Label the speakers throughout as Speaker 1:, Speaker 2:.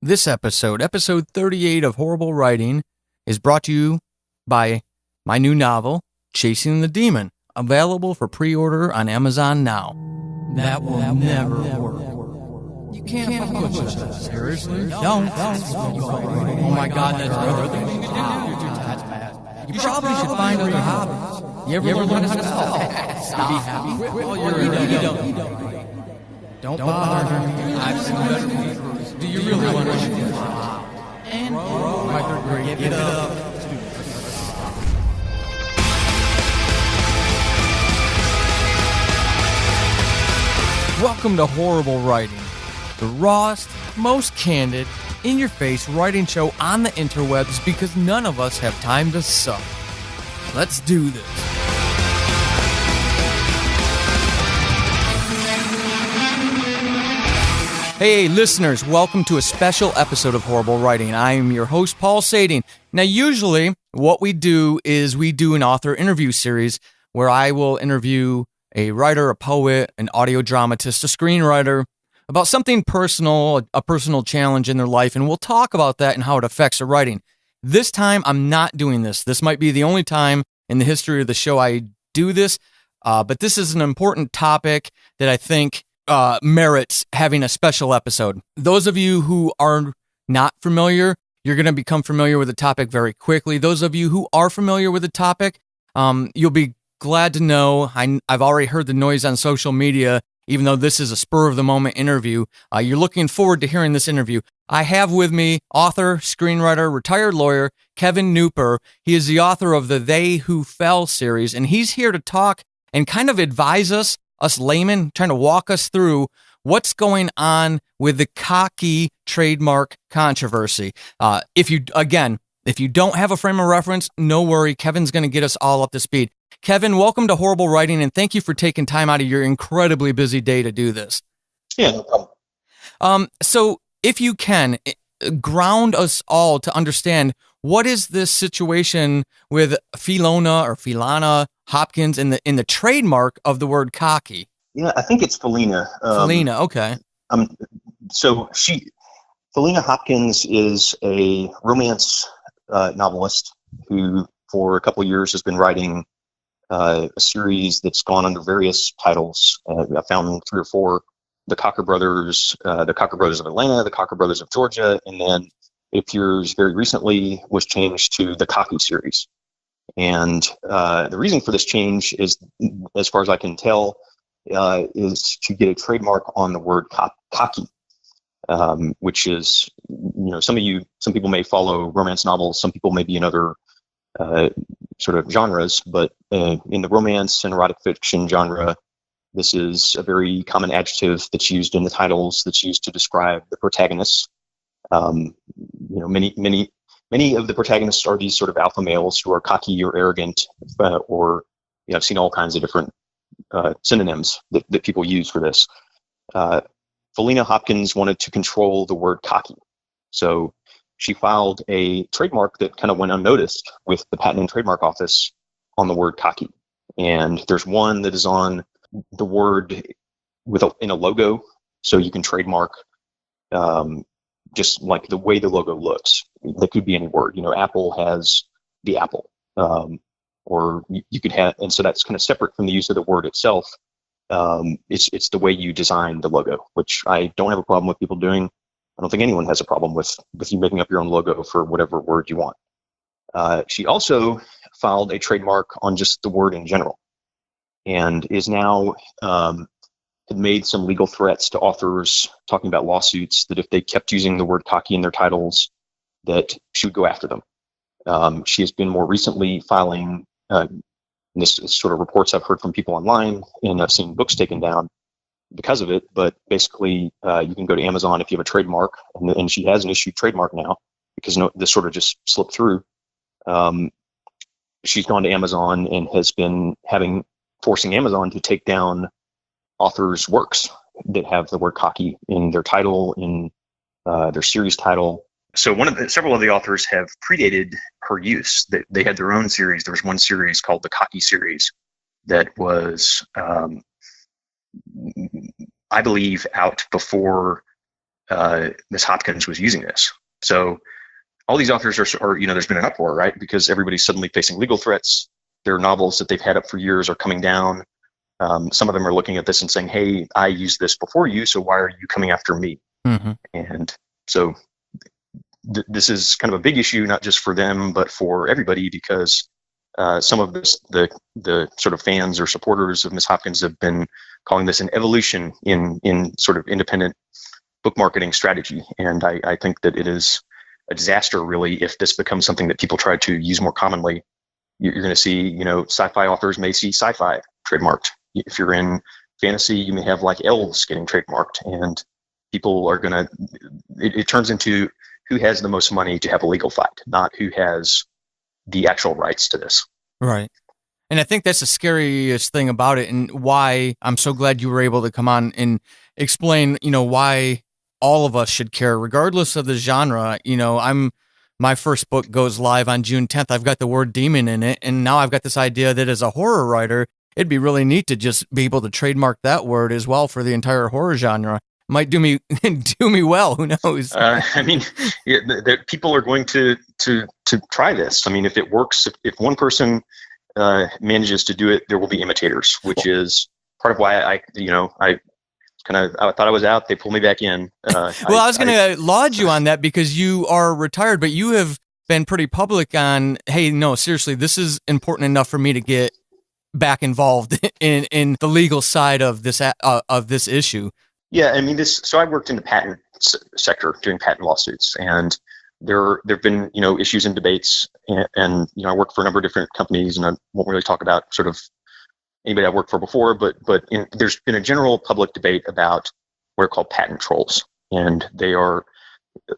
Speaker 1: This episode 38 of Horrible Writing, is brought to you by my new novel, Chasing the Demon, available for pre-order on Amazon now. That will never work. You can't put yourself seriously. Don't. Oh my God, that's the other thing you can do. That's bad. You probably should find other hobbies. You ever learn how to stop? Be happy while you're you don't bother. I've seen better people. Do you really want to and my third grade, give it up. Welcome to Horrible Writing, the rawest, most candid, in-your-face writing show on the interwebs because none of us have time to suck. Let's do this. Hey, listeners, welcome to a special episode of Horrible Writing. I am your host, Paul Sading. Now, usually, what we do is we do an author interview series where I will interview a writer, a poet, an audio dramatist, a screenwriter about something personal, a personal challenge in their life, and we'll talk about that and how it affects their writing. This time, I'm not doing this. This might be the only time in the history of the show I do this, but this is an important topic that I think merits having a special episode. Those of you who are not familiar, you're going to become familiar with the topic very quickly. Those of you who are familiar with the topic, you'll be glad to know. I've already heard the noise on social media, even though this is a spur-of-the-moment interview. You're looking forward to hearing this interview. I have with me author, screenwriter, retired lawyer, Kevin Kneupper. He is the author of the They Who Fell series, and he's here to talk and kind of advise us laymen, trying to walk us through what's going on with the cocky trademark controversy. If you don't have a frame of reference, no worry. Kevin's going to get us all up to speed. Kevin, welcome to Horrible Writing, and thank you for taking time out of your incredibly busy day to do this.
Speaker 2: Yeah, no problem.
Speaker 1: So if you can, ground us all to understand what is this situation with Philona Hopkins in the trademark of the word cocky?
Speaker 2: Yeah, I think it's Felina.
Speaker 1: Felina, okay.
Speaker 2: Felina Hopkins is a romance novelist who, for a couple of years, has been writing a series that's gone under various titles. I found 3 or 4: the Cocker Brothers, the Cocker Brothers of Atlanta, the Cocker Brothers of Georgia, and then it appears very recently was changed to the Cocky series. And the reason for this change is, as far as I can tell, is to get a trademark on the word cocky, which is, some people may follow romance novels, some people may be in other sort of genres, but in the romance and erotic fiction genre, this is a very common adjective that's used in the titles, that's used to describe the protagonists. Many of the protagonists are these sort of alpha males who are cocky or arrogant, or I've seen all kinds of different synonyms that people use for this. Felina Hopkins wanted to control the word cocky, so she filed a trademark that kind of went unnoticed with the Patent and Trademark Office on the word cocky. And there's one that is on the word in a logo, so you can trademark just like the way the logo looks. That could be any word. Apple has the apple, or you could have, and so that's kind of separate from the use of the word itself. It's the way you design the logo, which I don't have a problem with people doing. I don't think anyone has a problem with you making up your own logo for whatever word you want. She also filed a trademark on just the word in general, and is now had made some legal threats to authors, talking about lawsuits that if they kept using the word cocky in their titles, that she would go after them. She has been more recently filing, and this is sort of reports I've heard from people online, and I've seen books taken down because of it, but basically you can go to Amazon if you have a trademark, and she has an issued trademark now, because this sort of just slipped through. She's gone to Amazon and has been forcing Amazon to take down authors' works that have the word cocky in their title, in their series title. So several of the authors have predated her use. They had their own series. There was one series called the Cocky series that was, I believe, out before Miss Hopkins was using this. So all these authors are, there's been an uproar, right? Because everybody's suddenly facing legal threats. Their novels that they've had up for years are coming down. Some of them are looking at this and saying, hey, I used this before you, so why are you coming after me?
Speaker 1: Mm-hmm.
Speaker 2: And so this is kind of a big issue, not just for them, but for everybody, because some of the sort of fans or supporters of Miss Hopkins have been calling this an evolution in sort of independent book marketing strategy. And I think that it is a disaster, really, if this becomes something that people try to use more commonly. You're going to see, sci-fi authors may see sci-fi trademarked. If you're in fantasy, you may have like elves getting trademarked, and people are going to, it turns into who has the most money to have a legal fight, not who has the actual rights to this.
Speaker 1: Right. And I think that's the scariest thing about it, and why I'm so glad you were able to come on and explain, why all of us should care, regardless of the genre. My first book goes live on June 10th. I've got the word demon in it, and now I've got this idea that as a horror writer, it'd be really neat to just be able to trademark that word as well for the entire horror genre. Might do me well. Who knows?
Speaker 2: People are going to try this. I mean, if it works, if one person manages to do it, there will be imitators, which is part of why I thought I was out. They pulled me back in.
Speaker 1: I was going to laud you on that, because you are retired, but you have been pretty public on, hey, no, seriously, this is important enough for me to get back involved in the legal side of this issue.
Speaker 2: Yeah, I mean, so I worked in the patent sector doing patent lawsuits, and there've been issues and debates, and I worked for a number of different companies, and I won't really talk about sort of anybody I've worked for before, but there's been a general public debate about what are called patent trolls, and they are,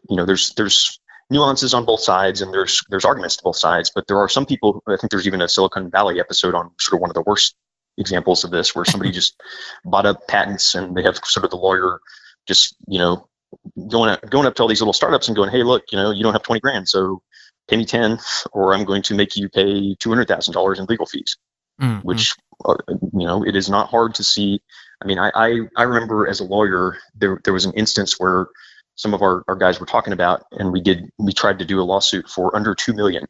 Speaker 2: there's nuances on both sides, and there's arguments to both sides, but there are some people. I think there's even a Silicon Valley episode on sort of one of the worst examples of this, where somebody just bought up patents, and they have sort of the lawyer just going up to all these little startups and going, hey, look, you don't have 20 grand, so pay me 10, or I'm going to make you pay $200,000 in legal fees. Mm-hmm. Which it is not hard to see. I mean, I remember as a lawyer, there was an instance where some of our guys were talking about, and we tried to do a lawsuit for under $2 million.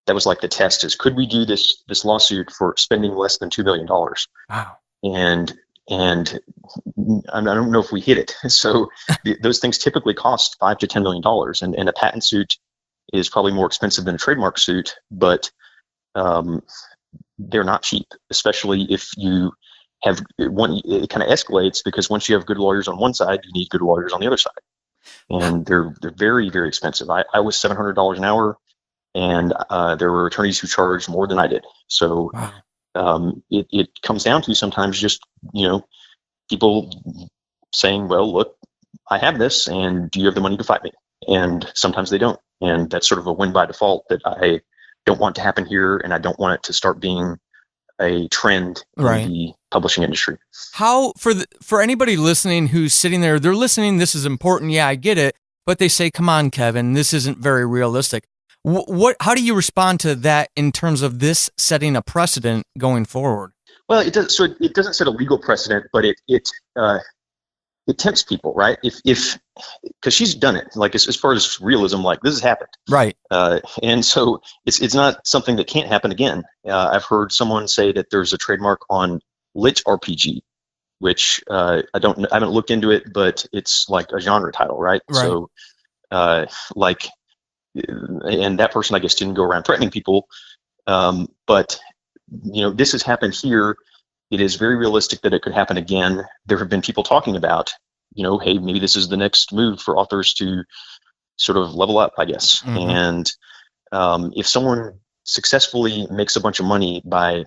Speaker 2: That was like the test is, could we do this lawsuit for spending less than $2 million?
Speaker 1: Wow.
Speaker 2: And I don't know if we hit it. So those things typically cost $5 to $10 million, and a patent suit is probably more expensive than a trademark suit, but they're not cheap, especially if you have one. It kind of escalates, because once you have good lawyers on one side, you need good lawyers on the other side, and they're very, very expensive. I was $700 an hour, and there were attorneys who charged more than I did. So wow. It comes down to sometimes just people saying, well, look, I have this, and do you have the money to fight me? And sometimes they don't, and that's sort of a win by default that I don't want to happen here, and I don't want it to start being a trend in the publishing industry.
Speaker 1: How, for anybody listening who's sitting there, they're listening, this is important, yeah, I get it, but they say, come on, Kevin, this isn't very realistic. How do you respond to that in terms of this setting a precedent going forward?
Speaker 2: Well, it does. So it doesn't set a legal precedent, but it tempts people, right? If because she's done it, like as far as realism, like this has happened,
Speaker 1: right?
Speaker 2: And so it's not something that can't happen again. I've heard someone say that there's a trademark on lit RPG, which I haven't looked into it, but it's like a genre title, right? So and that person, I guess, didn't go around threatening people, but this has happened here. It is very realistic that it could happen again. There have been people talking about, hey, maybe this is the next move for authors to sort of level up, I guess. Mm-hmm. And if someone successfully makes a bunch of money by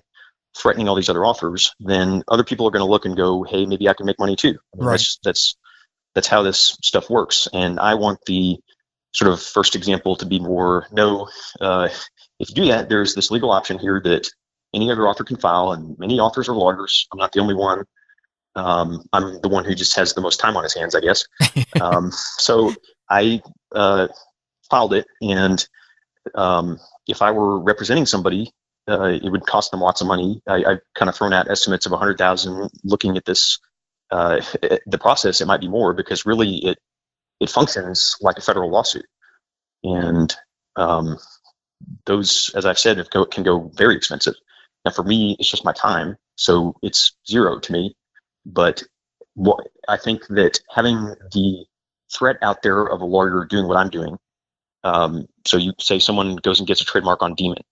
Speaker 2: threatening all these other authors, then other people are going to look and go, hey, maybe I can make money too. I mean,
Speaker 1: right.
Speaker 2: That's how this stuff works. And I want the sort of first example to be more, if you do that, there's this legal option here that any other author can file, and many authors are lawyers. I'm not the only one. I'm the one who just has the most time on his hands, I guess. So I filed it, and if I were representing somebody, it would cost them lots of money. I've kind of thrown out estimates of $100,000. Looking at this, the process, it might be more, because really it functions like a federal lawsuit. And those, as I've said, can go very expensive. Now, for me, it's just my time, so it's zero to me. But I think that having the threat out there of a lawyer doing what I'm doing, so you say someone goes and gets a trademark on Demon,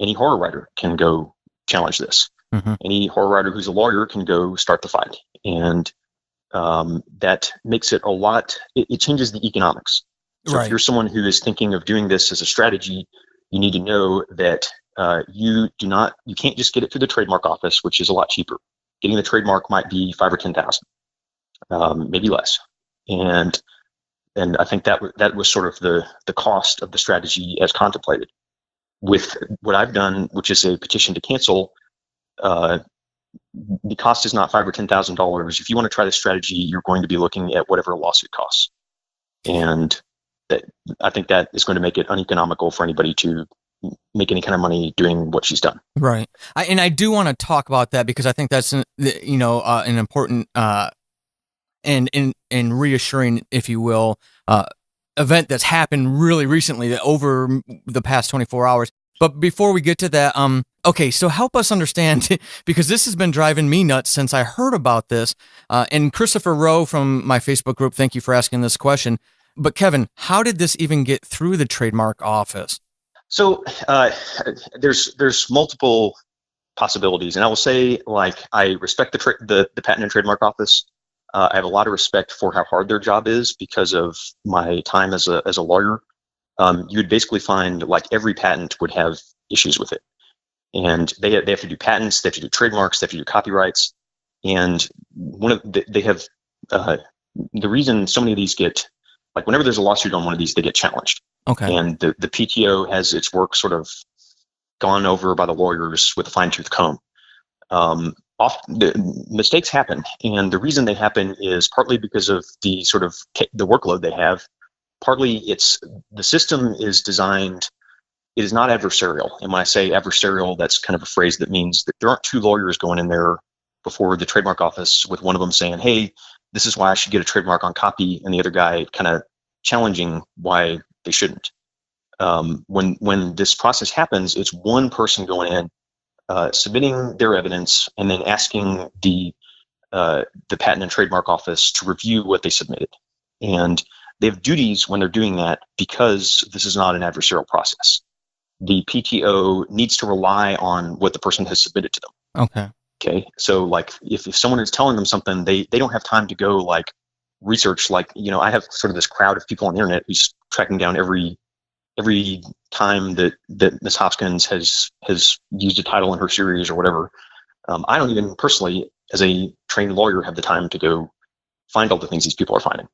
Speaker 2: any horror writer can go challenge this.
Speaker 1: Mm-hmm.
Speaker 2: Any horror writer who's a lawyer can go start the fight. And that makes it it changes the economics. So
Speaker 1: Right.
Speaker 2: if you're someone who is thinking of doing this as a strategy, you need to know that you can't just get it through the trademark office, which is a lot cheaper. Getting the trademark might be $5,000 or $10,000, maybe less. And I think that was sort of the cost of the strategy as contemplated. With what I've done, which is a petition to cancel, the cost is not $5,000 or $10,000. If you want to try this strategy, you're going to be looking at whatever a lawsuit costs. And I think that is going to make it uneconomical for anybody to make any kind of money doing what she's done.
Speaker 1: Right. I do want to talk about that because I think that's an important and reassuring, if you will, event that's happened really recently over the past 24 hours. But before we get to that, okay, so help us understand, because this has been driving me nuts since I heard about this. And Christopher Rowe from my Facebook group, thank you for asking this question. But Kevin, how did this even get through the trademark office?
Speaker 2: So there's multiple possibilities, and I will say, I respect the Patent and Trademark Office. I have a lot of respect for how hard their job is because of my time as a lawyer. You would basically find every patent would have issues with it, and they have to do patents, they have to do trademarks, they have to do copyrights, and they have the reason so many of these get whenever there's a lawsuit on one of these, they get challenged.
Speaker 1: Okay.
Speaker 2: And the PTO has its work sort of gone over by the lawyers with a fine-tooth comb. The mistakes happen, and the reason they happen is partly because of the sort of the workload they have. Partly the system is designed, it is not adversarial. And when I say adversarial, that's kind of a phrase that means that there aren't two lawyers going in there before the trademark office with one of them saying, hey, this is why I should get a trademark on copy, and the other guy kind of challenging why they shouldn't. When this process happens, it's one person going in, submitting their evidence, and then asking the Patent and Trademark Office to review what they submitted. And they have duties when they're doing that because this is not an adversarial process. The PTO needs to rely on what the person has submitted to them. Okay. So if someone is telling them something, they don't have time to go research. I have sort of this crowd of people on the internet who's tracking down every time that Ms. Hopkins has used a title in her series or whatever. I don't even personally, as a trained lawyer, have the time to go find all the things these people are finding.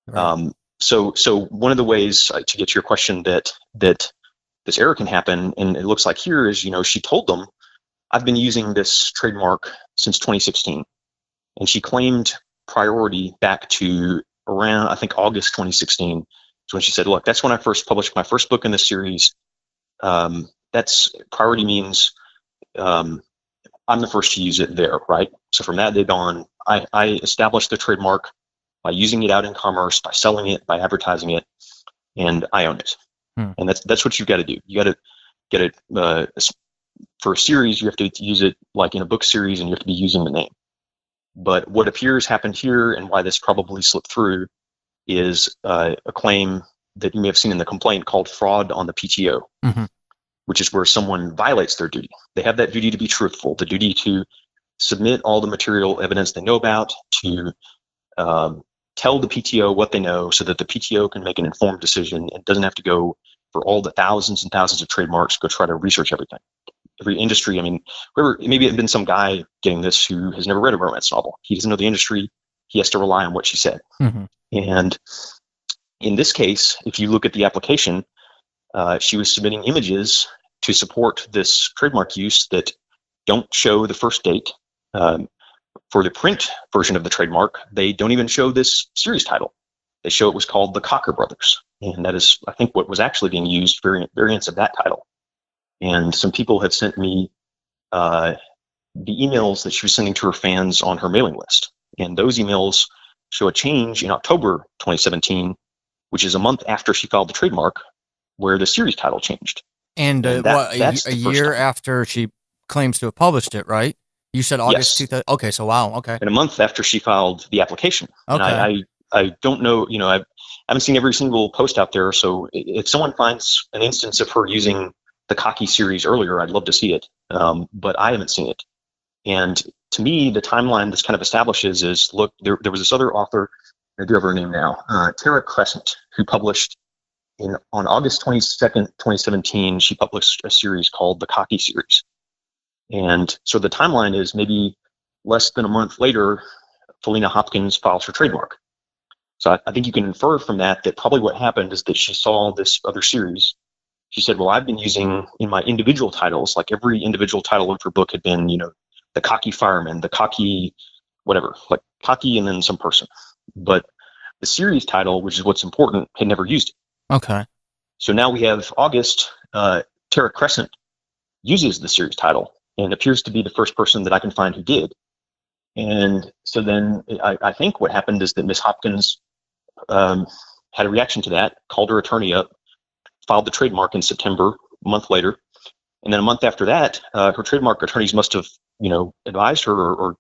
Speaker 2: Right. So one of the ways to get to your question that this error can happen, and it looks like here, is she told them, I've been using this trademark since 2016, and she claimed priority back to around, I think, August 2016. So when she said, look, that's when I first published my first book in this series. That's priority means I'm the first to use it there, right? So from that day on, I established the trademark by using it out in commerce, by selling it, by advertising it, and I own it. And that's what you've got to do. You got to get it for a series. You have to use it in a book series, and you have to be using the name. But what appears happened here, and why this probably slipped through, is a claim that you may have seen in the complaint called fraud on the PTO, which is where someone violates their duty. They have that duty to be truthful, the duty to submit all the material evidence they know about, to tell the PTO what they know so that the PTO can make an informed decision and doesn't have to go for all the thousands and thousands of trademarks, go try to research everything. Every industry, maybe it had been some guy getting this who has never read a romance novel. He doesn't know the industry. He has to rely on what she said. And in this case, if you look at the application, she was submitting images to support this trademark use that don't show the first date. For the print version of the trademark, they don't even show this series title. They show it was called The Cocker Brothers. And that is, I think, what was actually being used, variants of that title. And some people have sent me the emails that she was sending to her fans on her mailing list. And those emails show a change in October 2017, which is a month after she filed the trademark, where the series title changed.
Speaker 1: And
Speaker 2: that's
Speaker 1: a
Speaker 2: the first
Speaker 1: year
Speaker 2: time.
Speaker 1: after she claims to have published it, right? You said August
Speaker 2: Yes.
Speaker 1: 2000. Okay, so wow. Okay.
Speaker 2: And a month after she filed the application. And
Speaker 1: Okay.
Speaker 2: I don't know, I haven't seen every single post out there. So if someone finds an instance of her using the Cocky series earlier, I'd love to see it. But I haven't seen it. And to me, the timeline this kind of establishes is, look, there was this other author, I do have her name now, Tara Crescent, who published on August 22nd, 2017, she published a series called the Cocky series. And so the timeline is maybe less than a month later, Felina Hopkins files her trademark. So I think you can infer from that probably what happened is that she saw this other series. She said, well, I've been using in my individual titles, like every individual title of her book had been, the Cocky Fireman, the Cocky whatever, like Cocky and then some person. But the series title, which is what's important, had never used it.
Speaker 1: Okay.
Speaker 2: So now we have August, Tara Crescent uses the series title and appears to be the first person that I can find who did. And so then I think what happened is that Miss Hopkins had a reaction to that, called her attorney up, filed the trademark in September, a month later. And then a month after that, her trademark attorneys must have, advised her or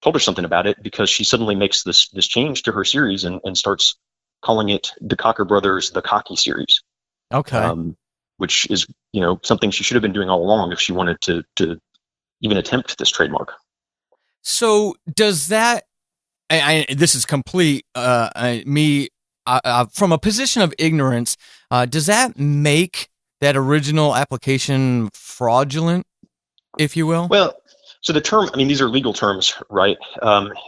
Speaker 2: told her something about it, because she suddenly makes this change to her series and starts calling it the Cocker Brothers, the Cocky series.
Speaker 1: Okay.
Speaker 2: Which is, something she should have been doing all along if she wanted to even attempt this trademark.
Speaker 1: So does that, this is complete, me, from a position of ignorance, does that make that original application fraudulent, if you will?
Speaker 2: Well, so the term, these are legal terms, right?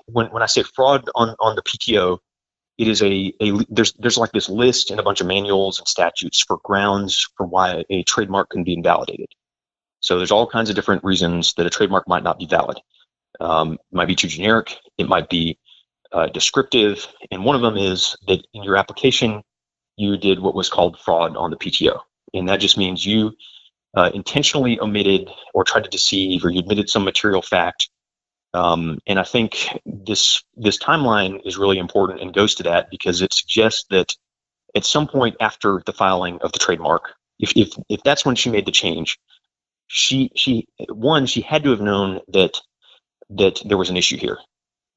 Speaker 2: When I say fraud on the PTO, it is there's like this list and a bunch of manuals and statutes for grounds for why a trademark can be invalidated. So there's all kinds of different reasons that a trademark might not be valid. It might be too generic. It might be descriptive. And one of them is that in your application, you did what was called fraud on the PTO. And that just means you intentionally omitted or tried to deceive, or you admitted some material fact. And I think this timeline is really important and goes to that, because it suggests that at some point after the filing of the trademark, if that's when she made the change, she had to have known that there was an issue here,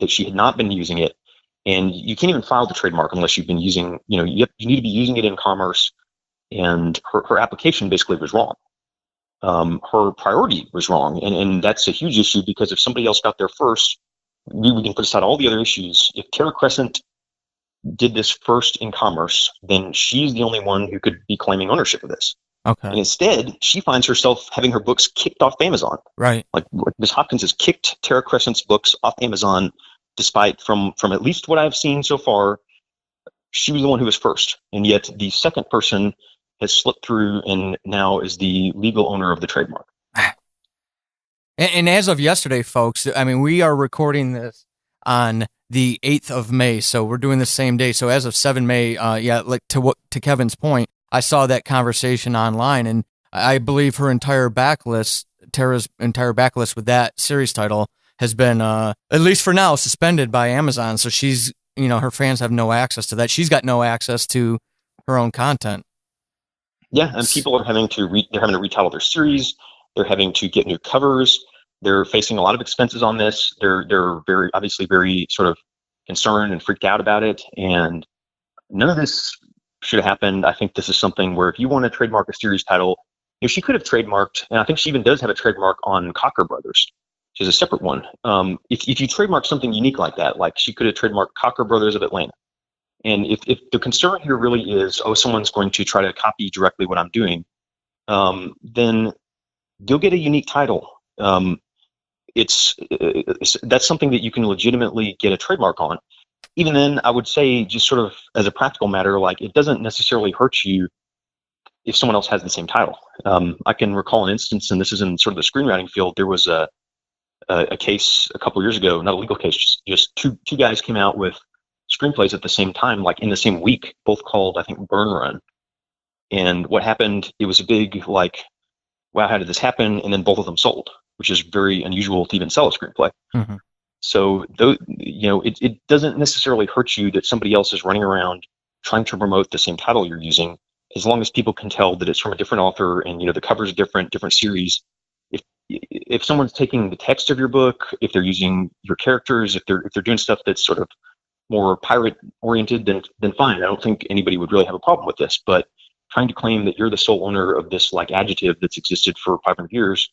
Speaker 2: that she had not been using it. And you can't even file the trademark unless you've been using, you need to be using it in commerce. And her application basically was wrong. Her priority was wrong. And that's a huge issue, because if somebody else got there first, we can put aside all the other issues. If Tara Crescent did this first in commerce, then she's the only one who could be claiming ownership of this.
Speaker 1: Okay.
Speaker 2: And instead, she finds herself having her books kicked off Amazon.
Speaker 1: Right.
Speaker 2: Like Ms. Hopkins has kicked Tara Crescent's books off Amazon, despite from at least what I've seen so far, she was the one who was first. And yet the second person has slipped through and now is the legal owner of the trademark.
Speaker 1: And as of yesterday, folks, we are recording this on the 8th of May, so we're doing the same day. So as of 7 May, to Kevin's point, I saw that conversation online, and I believe Tara's entire backlist with that series title has been, at least for now, suspended by Amazon. So she's, her fans have no access to that. She's got no access to her own content.
Speaker 2: Yeah, and people are having to retitle their series. They're having to get new covers. They're facing a lot of expenses on this. They're very obviously very sort of concerned and freaked out about it. And none of this should have happened. I think this is something where if you want to trademark a series title, she could have trademarked, and I think she even does have a trademark on Cocker Brothers, which is a separate one. If you trademark something unique like that, like she could have trademarked Cocker Brothers of Atlanta. And if the concern here really is, someone's going to try to copy directly what I'm doing, then you'll get a unique title. That's something that you can legitimately get a trademark on. Even then, I would say, just sort of as a practical matter, like it doesn't necessarily hurt you if someone else has the same title. I can recall an instance, and this is in sort of the screenwriting field. There was a case a couple years ago, not a legal case, just two guys came out with screenplays at the same time, like in the same week, both called, I think, Burn Run. And what happened, it was a big, like, wow, how did this happen? And then both of them sold, which is very unusual to even sell a screenplay.
Speaker 1: Mm-hmm.
Speaker 2: So it doesn't necessarily hurt you that somebody else is running around trying to promote the same title you're using, as long as people can tell that it's from a different author and the cover's different series. If someone's taking the text of your book, if they're using your characters, if they're doing stuff that's sort of more pirate oriented, then fine. I don't think anybody would really have a problem with this. But trying to claim that you're the sole owner of this adjective that's existed for 500 years,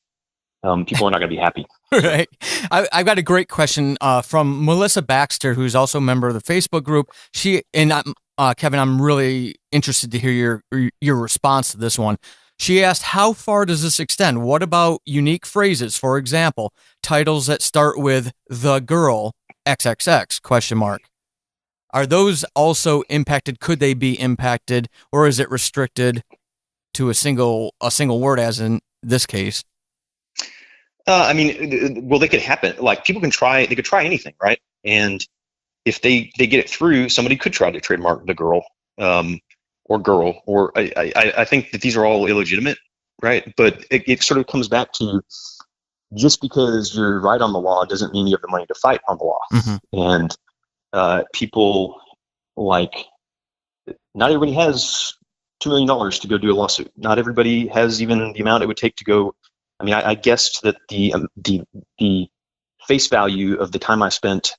Speaker 2: people are not going to be happy.
Speaker 1: Right. I've got a great question from Melissa Baxter, who's also a member of the Facebook group. Kevin, I'm really interested to hear your response to this one. She asked, how far does this extend? What about unique phrases? For example, titles that start with the girl XXX ? Are those also impacted? Could they be impacted, or is it restricted to a single word, as in this case?
Speaker 2: Well, they could happen. People can try. They could try anything, right? And if they get it through, somebody could try to trademark the girl, or girl, or I think that these are all illegitimate, right? But it sort of comes back to, just because you're right on the law doesn't mean you have the money to fight on the law.
Speaker 1: Mm-hmm.
Speaker 2: And people not everybody has $2 million to go do a lawsuit. Not everybody has even the amount it would take to go. I guessed that the face value of the time I spent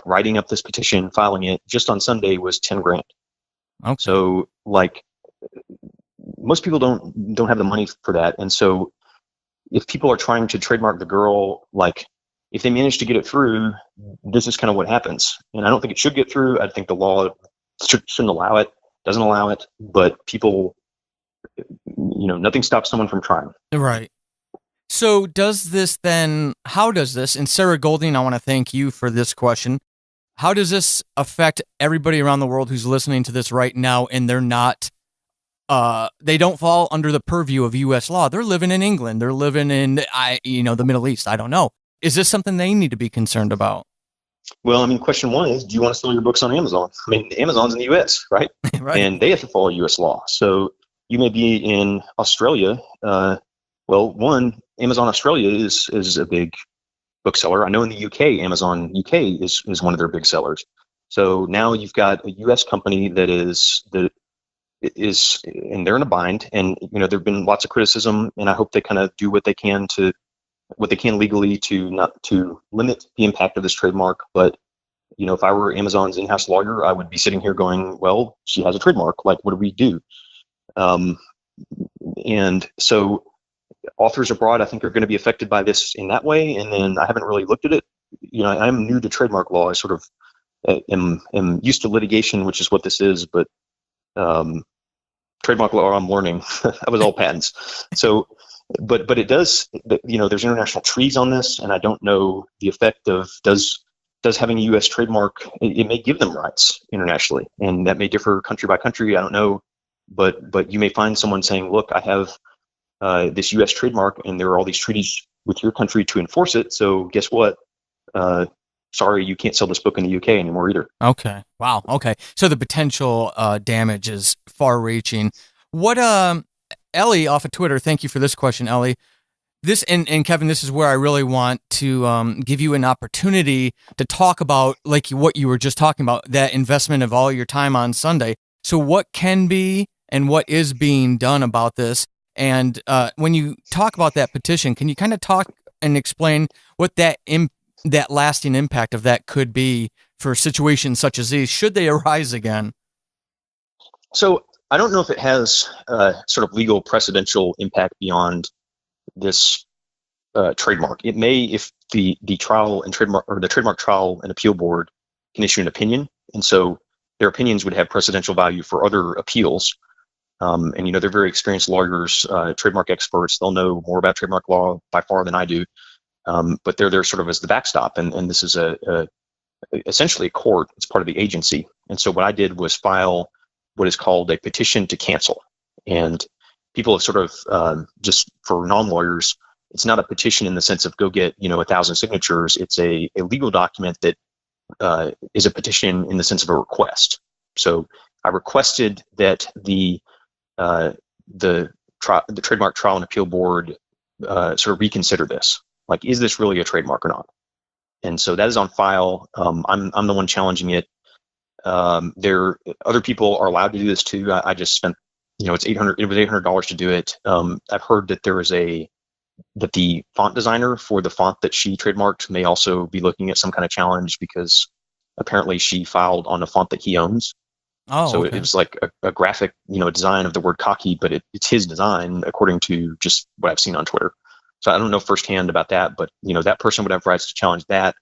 Speaker 2: writing up this petition, filing it just on Sunday was $10,000.
Speaker 1: Okay.
Speaker 2: So most people don't have the money for that. And so if people are trying to trademark the girl, if they manage to get it through, this is kind of what happens. And I don't think it should get through. I think the law shouldn't allow it, doesn't allow it, but people, nothing stops someone from trying.
Speaker 1: Right. So how does this, and Sarah Golding, I want to thank you for this question. How does this affect everybody around the world who's listening to this right now, and they're not, they don't fall under the purview of U.S. law? They're living in England. They're living in, the Middle East. I don't know. Is this something they need to be concerned about?
Speaker 2: Well, question one is, do you want to sell your books on Amazon? Amazon's in the U.S., right?
Speaker 1: Right.
Speaker 2: And they have to follow U.S. law. So you may be in Australia. Amazon Australia is a big bookseller. I know in the UK, Amazon UK is one of their big sellers. So now you've got a U.S. company that is, and they're in a bind. And there've been lots of criticism, and I hope they kind of do what they can legally to limit the impact of this trademark. But if I were Amazon's in-house lawyer, I would be sitting here going, well, she has a trademark. What do we do? And so authors abroad, I think, are going to be affected by this in that way. And then I haven't really looked at it. I'm new to trademark law. I sort of am used to litigation, which is what this is, but trademark law, I'm learning. I was all patents. So, but it does, there's international treaties on this, and I don't know the effect of does having a U.S. trademark, it may give them rights internationally, and that may differ country by country. I don't know, but you may find someone saying, look, I have this U.S. trademark, and there are all these treaties with your country to enforce it. So guess what? Sorry, you can't sell this book in the UK anymore either.
Speaker 1: Okay. Wow. Okay. So the potential damage is far-reaching. What, Ellie off of Twitter, thank you for this question, Ellie. This, and Kevin, this is where I really want to give you an opportunity to talk about, what you were just talking about, that investment of all your time on Sunday. So what can be and what is being done about this? And when you talk about that petition, can you kind of talk and explain what that lasting impact of that could be for situations such as these, should they arise again?
Speaker 2: So I don't know if it has sort of legal precedential impact beyond this trademark. It may, if the trial and trademark, or the Trademark Trial and Appeal Board can issue an opinion, and so their opinions would have precedential value for other appeals. And they're very experienced lawyers, trademark experts. They'll know more about trademark law by far than I do. But they're there sort of as the backstop, and this is essentially a court. It's part of the agency. And so what I did was file what is called a petition to cancel. And people have sort of, just for non-lawyers, it's not a petition in the sense of go get 1,000 signatures. It's a legal document that is a petition in the sense of a request. So I requested that the Trademark Trial and Appeal Board sort of reconsider this. Is this really a trademark or not? And so that is on file. I'm the one challenging it. Other people are allowed to do this too. I just spent, it's $800 to do it. I've heard that that the font designer for the font that she trademarked may also be looking at some kind of challenge, because apparently she filed on a font that he owns.
Speaker 1: Oh,
Speaker 2: so
Speaker 1: okay.
Speaker 2: It was like a graphic, design of the word cocky, but it's his design according to just what I've seen on Twitter. So I don't know firsthand about that, but that person would have rights to challenge that.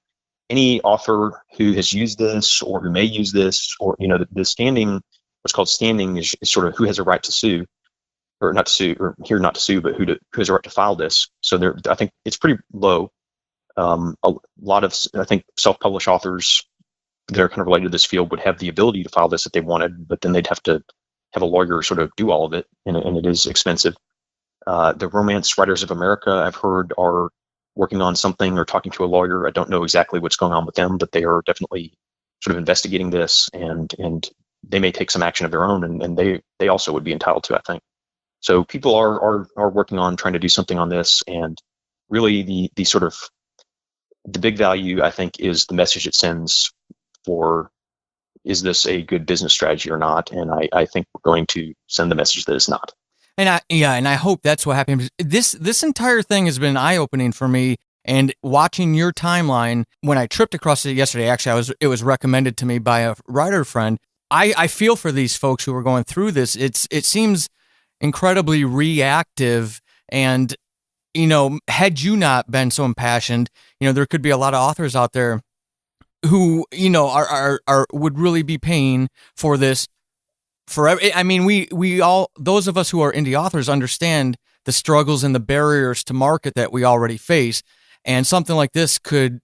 Speaker 2: Any author who has used this or who may use this, or the standing, what's called standing, is sort of who has a right to sue, or not to sue, or here not to sue, but who has a right to file this. So I think it's pretty low. A lot of, I think, self-published authors that are kind of related to this field would have the ability to file this if they wanted, but then they'd have to have a lawyer sort of do all of it, and it is expensive. The Romance Writers of America, I've heard, are working on something or talking to a lawyer. I don't know exactly what's going on with them, but they are definitely sort of investigating this, and they may take some action of their own, and they also would be entitled to, I think. So people are working on trying to do something on this, and really the sort of the big value, I think, is the message it sends for, is this a good business strategy or not? And I think we're going to send the message that it's not.
Speaker 1: And I hope that's what happens. This entire thing has been eye-opening for me. And watching your timeline, when I tripped across it yesterday, actually, it was recommended to me by a writer friend. I feel for these folks who are going through this. It seems incredibly reactive, and had you not been so impassioned, there could be a lot of authors out there who are would really be paying for this forever. I mean, we all, those of us who are indie authors, understand the struggles and the barriers to market that we already face, and something like this could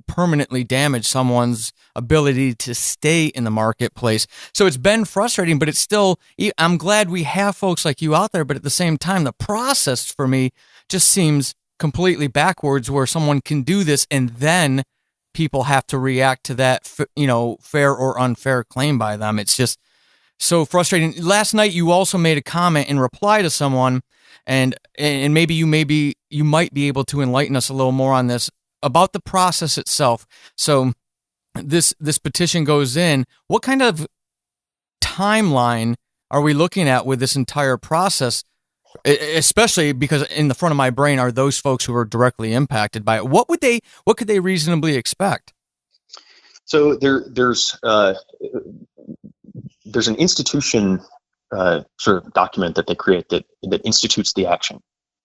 Speaker 1: permanently damage someone's ability to stay in the marketplace. So it's been frustrating, but it's still, I'm glad we have folks like you out there, but at the same time, the process for me just seems completely backwards, where someone can do this and then people have to react to that, fair or unfair claim by them. It's just so frustrating. Last night, you also made a comment in reply to someone, and maybe you might be able to enlighten us a little more on this, about the process itself. So this petition goes in. What kind of timeline are we looking at with this entire process? Especially because in the front of my brain are those folks who are directly impacted by it. What could they reasonably expect?
Speaker 2: So there's an institution sort of document that they create that institutes the action.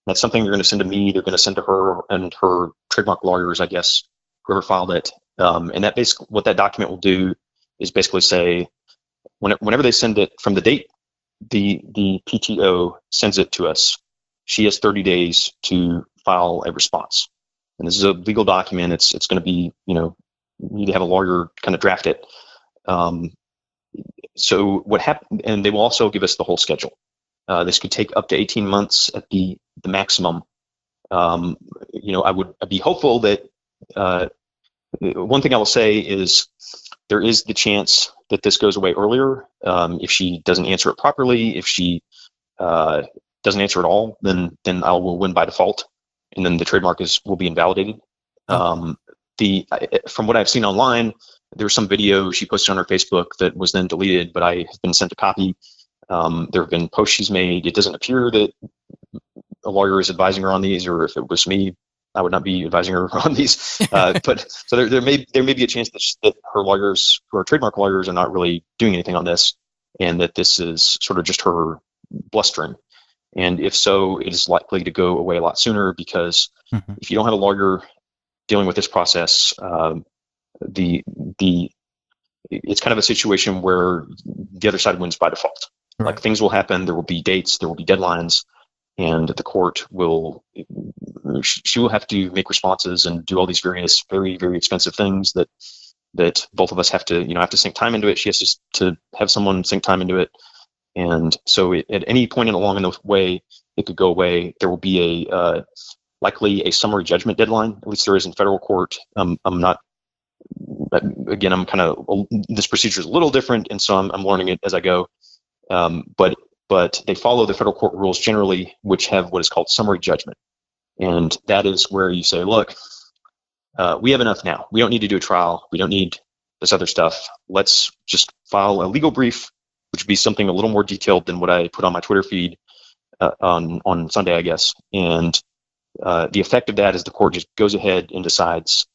Speaker 2: That's something they're going to send to me. They're going to send to her and her trademark lawyers, I guess, whoever filed it. And that basically, what that document will do is basically say, whenever they send it, from the date the PTO sends it to us, she has 30 days to file a response. And this is a legal document. It's going to be, you need to have a lawyer kind of draft it. So what happened, and they will also give us the whole schedule. This could take up to 18 months at the maximum. I'd be hopeful that, one thing I will say is there is the chance that this goes away earlier. If she doesn't answer it properly, if she doesn't answer at all, then I will win by default, and then the trademark will be invalidated. From what I've seen online, there was some video she posted on her Facebook that was then deleted, but I have been sent a copy. There have been posts she's made. It doesn't appear that a lawyer is advising her on these, or if it was me, I would not be advising her on these. But so there may be a chance that her lawyers, who are trademark lawyers, are not really doing anything on this, and that this is sort of just her blustering. And if so, it is likely to go away a lot sooner, because if you don't have a lawyer dealing with this process, it's kind of a situation where the other side wins by default. Right. Like, things will happen, there will be dates, there will be deadlines, and the court she will have to make responses and do all these various very, very expensive things that both of us have to sink time into it. She has to have someone sink time into it. And so at any point along in the way, it could go away. There will be likely a summary judgment deadline. At least there is in federal court. I'm not, again, this procedure is a little different, and so I'm learning it as I go. But they follow the federal court rules generally, which have what is called summary judgment. And that is where you say, look, we have enough now. We don't need to do a trial. We don't need this other stuff. Let's just file a legal brief, which would be something a little more detailed than what I put on my Twitter feed on Sunday, I guess. And the effect of that is the court just goes ahead and decides,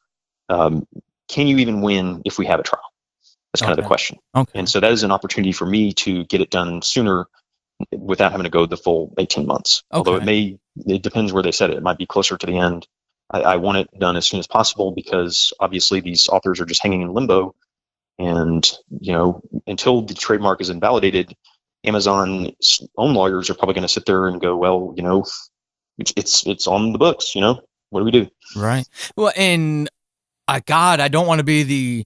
Speaker 2: can you even win if we have a trial? That's kind of the question.
Speaker 1: Okay.
Speaker 2: And so that is an opportunity for me to get it done sooner without having to go the full 18 months.
Speaker 1: Okay.
Speaker 2: Although it depends where they set it. It might be closer to the end. I want it done as soon as possible because obviously these authors are just hanging in limbo. And, until the trademark is invalidated, Amazon's own lawyers are probably going to sit there and go, well, it's on the books, what do we do?
Speaker 1: Right. Well, and God, I don't want to be the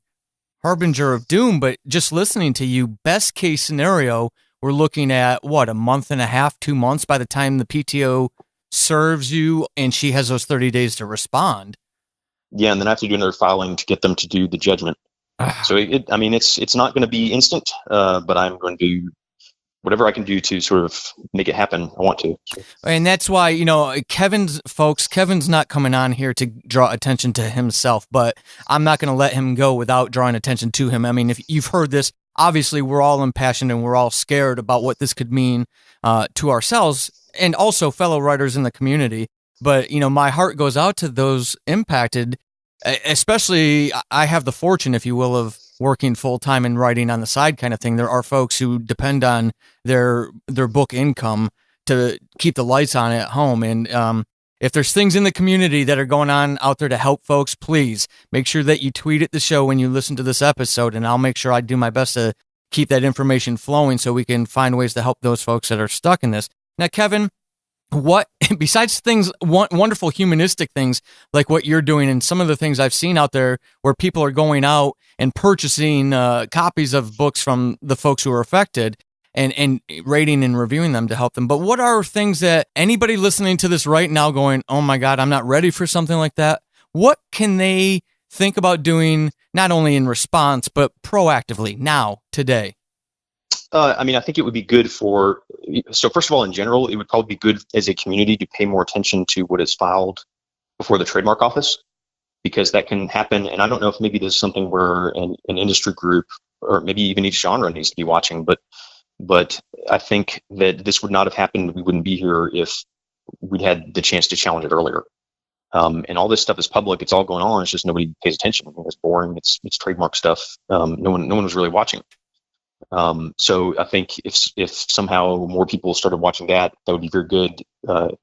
Speaker 1: harbinger of doom, but just listening to you, best case scenario, we're looking at what, a month and a half, 2 months by the time the PTO serves you and she has those 30 days to respond.
Speaker 2: Yeah. And then I have to do another filing to get them to do the judgment. So it's not going to be instant, but I'm going to do whatever I can do to sort of make it happen. I want to.
Speaker 1: And that's why, Kevin's not coming on here to draw attention to himself, but I'm not going to let him go without drawing attention to him. I mean, if you've heard this, obviously we're all impassioned and we're all scared about what this could mean to ourselves and also fellow writers in the community. But, my heart goes out to those impacted, especially I have the fortune, if you will, of working full-time and writing on the side kind of thing. There are folks who depend on their book income to keep the lights on at home. And if there's things in the community that are going on out there to help folks, please make sure that you tweet at the show when you listen to this episode, and I'll make sure I do my best to keep that information flowing so we can find ways to help those folks that are stuck in this. Now, Kevin, what, besides things, wonderful humanistic things like what you're doing and some of the things I've seen out there where people are going out and purchasing copies of books from the folks who are affected and rating and reviewing them to help them. But what are things that anybody listening to this right now going, oh my God, I'm not ready for something like that? What can they think about doing, not only in response, but proactively now, today?
Speaker 2: I think it would be good so first of all, in general, it would probably be good as a community to pay more attention to what is filed before the trademark office, because that can happen. And I don't know if maybe this is something where an industry group or maybe even each genre needs to be watching, but I think that this would not have happened. We wouldn't be here if we'd had the chance to challenge it earlier. And all this stuff is public. It's all going on. It's just nobody pays attention. It's boring. It's trademark stuff. No one was really watching. So I think if somehow more people started watching that would be very good to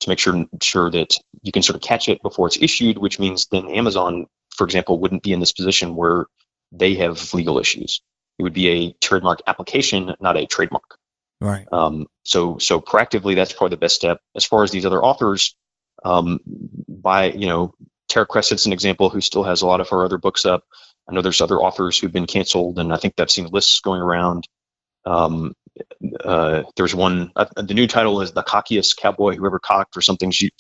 Speaker 2: make sure that you can sort of catch it before it's issued, which means then Amazon, for example, wouldn't be in this position where they have legal issues. It would be a trademark application, not a trademark.
Speaker 1: Right.
Speaker 2: So proactively, that's probably the best step. As far as these other authors, Tara Cressett's an example who still has a lot of her other books up. I know there's other authors who've been canceled, and I think I've seen lists going around. There's one, the new title is The Cockiest Cowboy Who Ever Cocked or something. She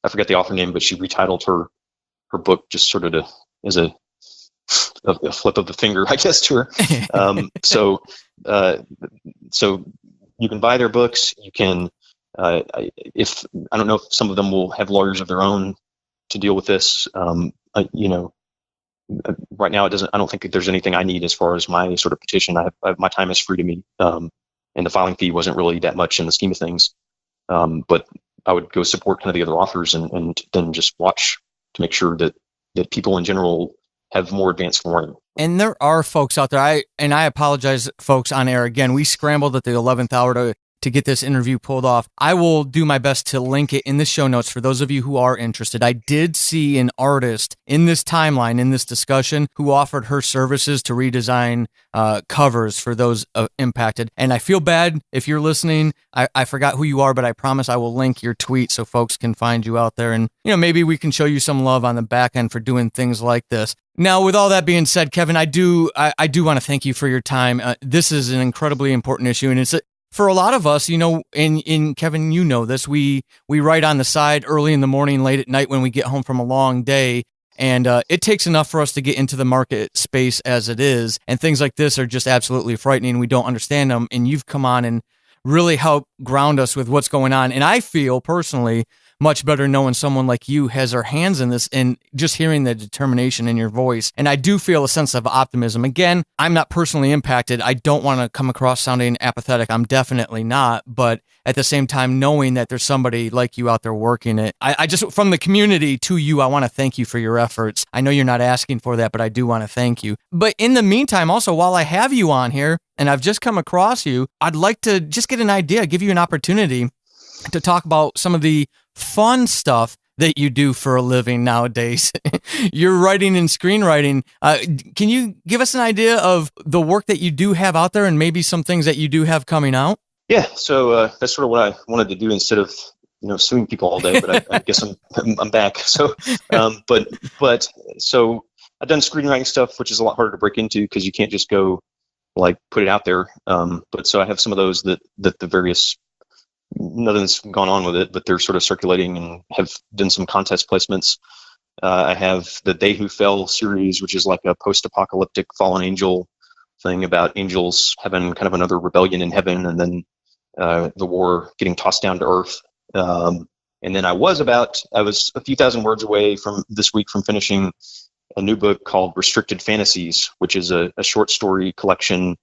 Speaker 2: I forget the author name, but she retitled her book just sort of as a flip of the finger, I guess, to her. So you can buy their books. You can, I don't know if some of them will have lawyers of their own to deal with this. Right now, I don't think there's anything I need as far as my sort of petition. My time is free to me, and the filing fee wasn't really that much in the scheme of things. But I would go support kind of the other authors and then just watch to make sure that people in general have more advanced warning.
Speaker 1: And there are folks out there, I apologize, folks, on air. Again, we scrambled at the 11th hour to get this interview pulled off. I will do my best to link it in the show notes for those of you who are interested. I did see an artist in this timeline, in this discussion, who offered her services to redesign covers for those impacted. And I feel bad if you're listening. I forgot who you are, but I promise I will link your tweet so folks can find you out there. And, maybe we can show you some love on the back end for doing things like this. Now, with all that being said, Kevin, I do want to thank you for your time. This is an incredibly important issue, and it's for a lot of us, in Kevin, this, we write on the side early in the morning, late at night when we get home from a long day. And it takes enough for us to get into the market space as it is. And things like this are just absolutely frightening. We don't understand them. And you've come on and really helped ground us with what's going on. And I feel personally much better knowing someone like you has their hands in this and just hearing the determination in your voice. And I do feel a sense of optimism. Again, I'm not personally impacted. I don't want to come across sounding apathetic. I'm definitely not. But at the same time, knowing that there's somebody like you out there working it, I just, from the community to you, I want to thank you for your efforts. I know you're not asking for that, but I do want to thank you. But in the meantime, also, while I have you on here and I've just come across you, I'd like to just get an idea, give you an opportunity to talk about some of the fun stuff that you do for a living nowadays. You're writing and screenwriting. Can you give us an idea of the work that you do have out there and maybe some things that you do have coming out?
Speaker 2: Yeah, so that's sort of what I wanted to do instead of suing people all day. But I guess I'm back. So, so I've done screenwriting stuff, which is a lot harder to break into because you can't just go like put it out there. But so I have some of those that the various, nothing's gone on with it, but they're sort of circulating and have done some contest placements. I have the They Who Fell series, which is like a post-apocalyptic fallen angel thing about angels having kind of another rebellion in heaven and then the war getting tossed down to earth. And then I was a few thousand words away from this week from finishing a new book called Restricted Fantasies, which is a short story collection,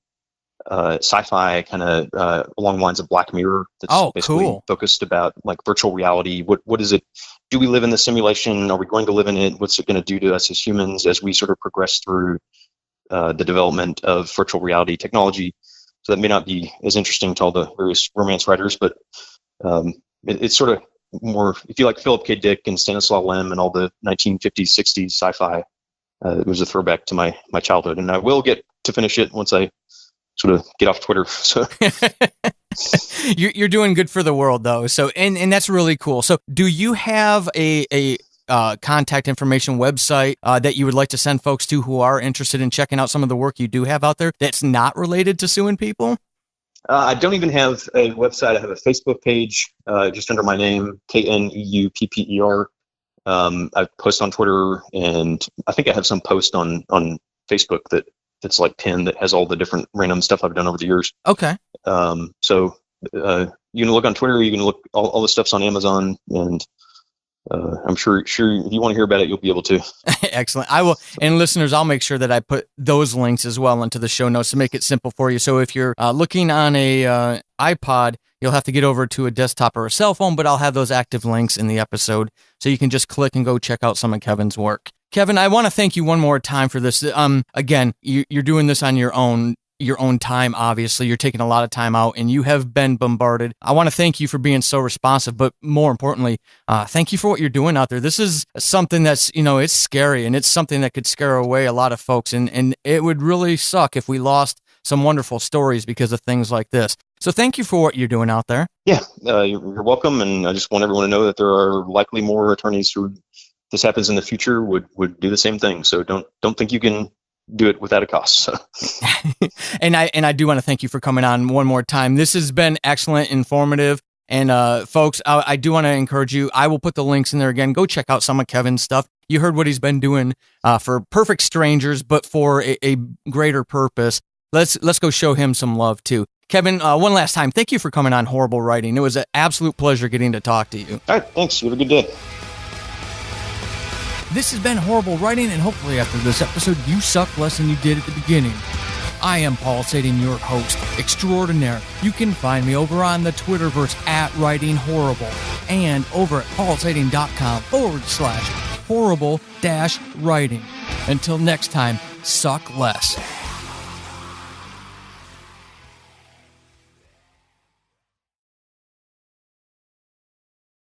Speaker 2: sci-fi kind of along the lines of Black Mirror. That's basically focused about like virtual reality. What is it? Do we live in the simulation? Are we going to live in it? What's it going to do to us as humans as we sort of progress through the development of virtual reality technology? So that may not be as interesting to all the various romance writers, but it's sort of more, if you like Philip K. Dick and Stanislaw Lem and all the 1950s, 60s sci-fi, it was a throwback to my childhood. And I will get to finish it once I sort of get off Twitter. So
Speaker 1: you're doing good for the world, though. So and that's really cool. So do you have a contact information website that you would like to send folks to who are interested in checking out some of the work you do have out there that's not related to suing people?
Speaker 2: I don't even have a website. I have a Facebook page just under my name, Kneupper. I post on Twitter, and I think I have some post on Facebook that's like pinned that has all the different random stuff I've done over the years.
Speaker 1: Okay.
Speaker 2: So you can look on Twitter. You can look, all the stuff's on Amazon, and I'm sure if you want to hear about it, you'll be able to.
Speaker 1: Excellent. I will. And listeners, I'll make sure that I put those links as well into the show notes to make it simple for you. So if you're looking on a iPod, you'll have to get over to a desktop or a cell phone, but I'll have those active links in the episode. So you can just click and go check out some of Kevin's work. Kevin, I want to thank you one more time for this. Again, you're doing this on your own time, obviously. You're taking a lot of time out, and you have been bombarded. I want to thank you for being so responsive, but more importantly, thank you for what you're doing out there. This is something that's, it's scary, and it's something that could scare away a lot of folks, and it would really suck if we lost some wonderful stories because of things like this. So thank you for what you're doing out there.
Speaker 2: Yeah, you're welcome, and I just want everyone to know that there are likely more attorneys who, if this happens in the future, would do the same thing. So don't think you can do it without a cost. So.
Speaker 1: And I do want to thank you for coming on one more time. This has been excellent, informative, and folks, I do want to encourage you. I will put the links in there again. Go check out some of Kevin's stuff. You heard what he's been doing for perfect strangers, but for a greater purpose. Let's go show him some love too. Kevin, one last time, thank you for coming on Horrible Writing. It was an absolute pleasure getting to talk to you.
Speaker 2: All right, thanks. You have a good day.
Speaker 1: This has been Horrible Writing, and hopefully after this episode, you suck less than you did at the beginning. I am Paul Sadin, your host extraordinaire. You can find me over on the Twitterverse @WritingHorrible and over at paulsadin.com/horrible-writing. Until next time, suck less.